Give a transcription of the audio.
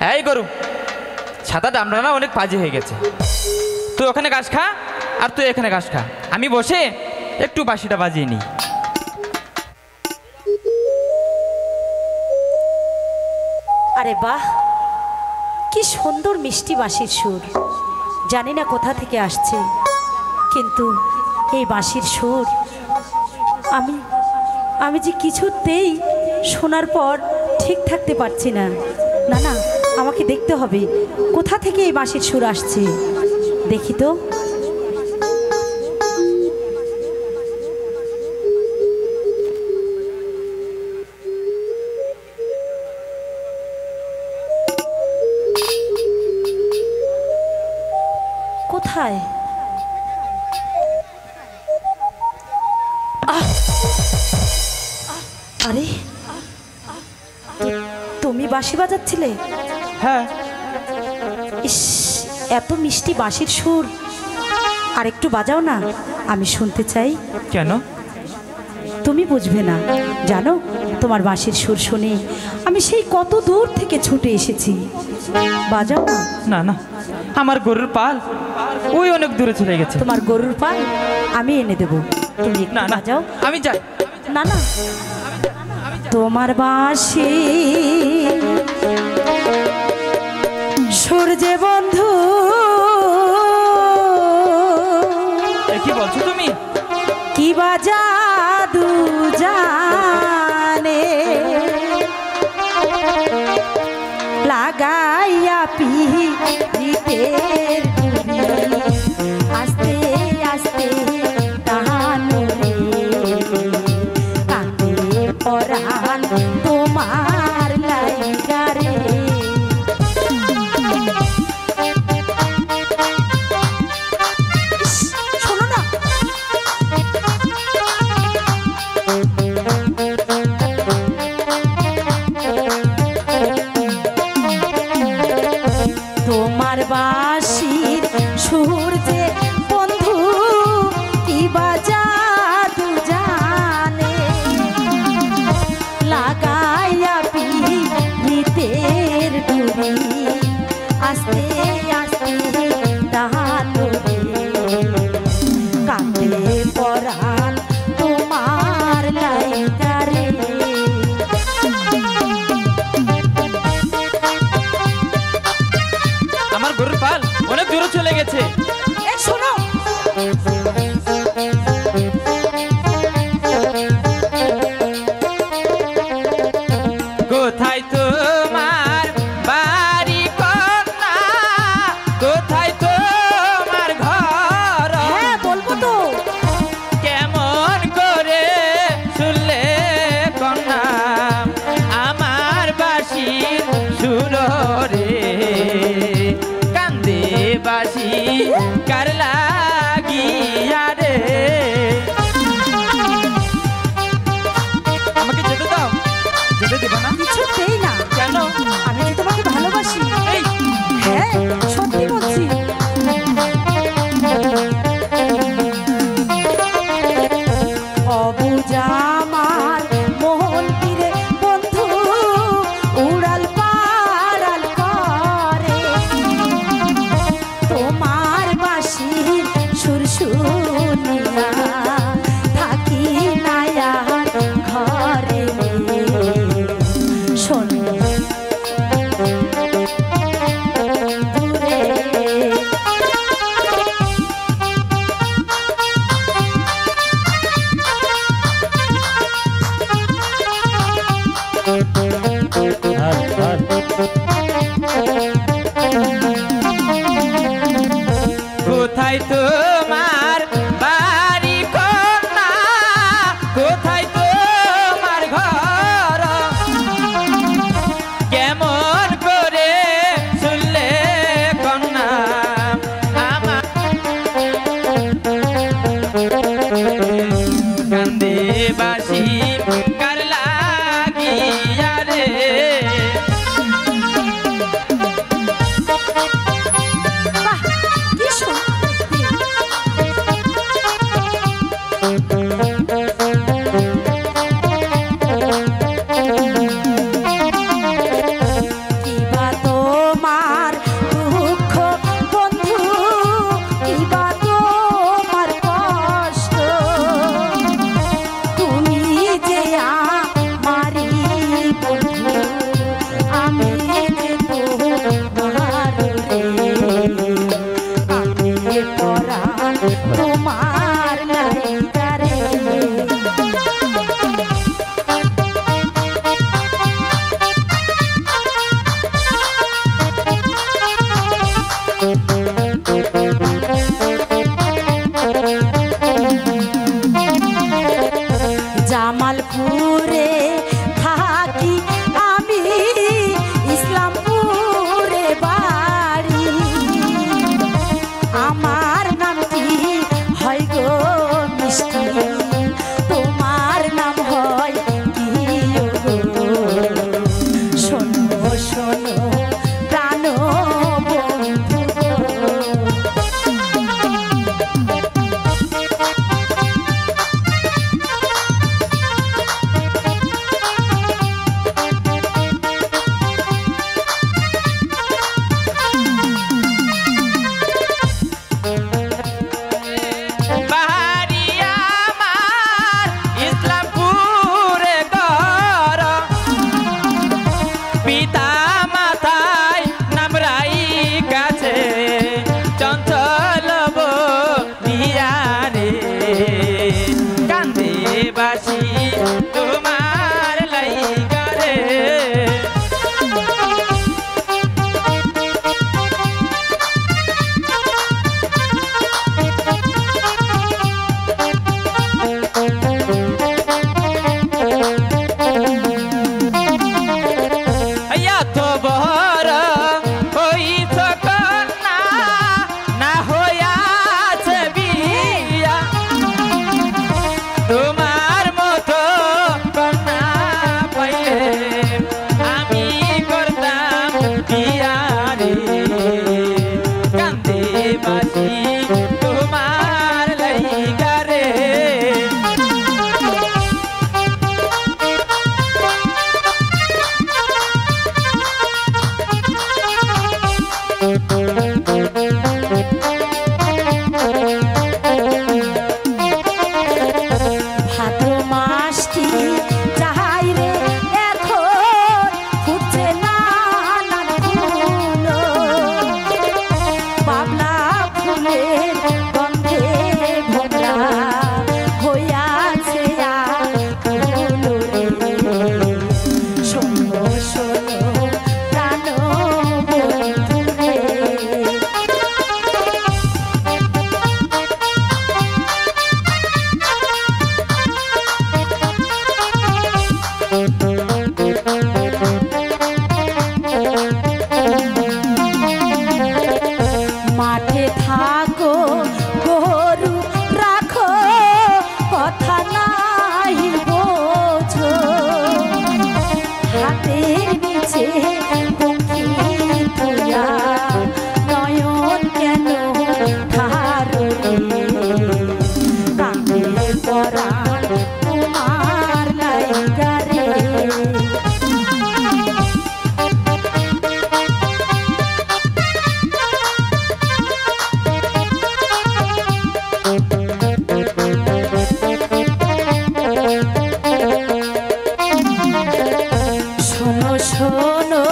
এই গরু, ছাতা ডামরানা অনেক বাজে হয়ে গেছে। তুই ওখানে ঘাস খা আর তুই এখানে ঘাস খা, আমি বসে একটু বাঁশিটা বাজিয়ে নিই। আরে বাহ, কি সুন্দর মিষ্টি বাঁশির সুর। জানি না কোথা থেকে আসছে, কিন্তু এই বাঁশির সুর আমি আমি যে কিছুতেই শোনার পর ঠিক থাকতে পারছি না। না না, আমাকে দেখতে হবে কোথা থেকে এই বাঁশির সুর আসছে। দেখি তো। কোথায়? আরে, তুমি বাঁশি বাজাচ্ছিলে? হ্যাঁ। ইস, এত মিষ্টি বাঁশির সুর, আর একটু বাজাও না, আমি শুনতে চাই। কেন? তুমি বুঝবে না, জানো, তোমার বাঁশির সুর শুনে আমি সেই কত দূর থেকে ছুটে এসেছি। বাজাও না। না না, আমার গরুর পাল ওই অনেক দূরে চলে গেছে। তোমার গরুর পাল আমি এনে দেবো, তুমি একটু না না, বাজাও। আমি যাই। না না, তোমার বাঁশি সূর্যে বন্ধু। কি বলছো তুমি? কি বাজা দু জানে লাগাইয়া পিহিতের আস্তে আস্তে টানো রে, কাঁদে পরাণ তোমার লাইগা রে। শোনো না, তোমার বাঁশির সুর যে বন্ধু কি বাজা দু জানে লাগাইয়া পিহিতের ডুরি আস্তে আস্তে টানো রে, কাঁদে পরাণ তোমার লাইগা রে। আমার গরুর পাল অনেক দূরে চলে গেছে। এই শোনো, কোথায় তোমার বাড়ি কন্যা, কোথায় তোমার ঘর? হ্যাঁ বলবো তো। কেমন করে শুনলে কন্যা আমার বাঁশির সুর রে, কান্দে বাঁশি কার লাগিয়া রে। আমাকে যেতে দাও। যেতে দেবো না? কিছুতেই না। কেন? আমি যে তোমাকে ভালোবাসি। এই, হ্যাঁ, সত্যি বলছি। অবুঝা আমার মন তীরে বন্ধু উড়াল পাড়াল করে, তোমার বাঁশির সুর শুনিয়া থাকি না আর ঘরে। শোনো, নিচে পঙ্খী তুলা নয়ন কেন ধারণে কান্দে পরাণ তোমার লাইগা রে। শোনো শোনো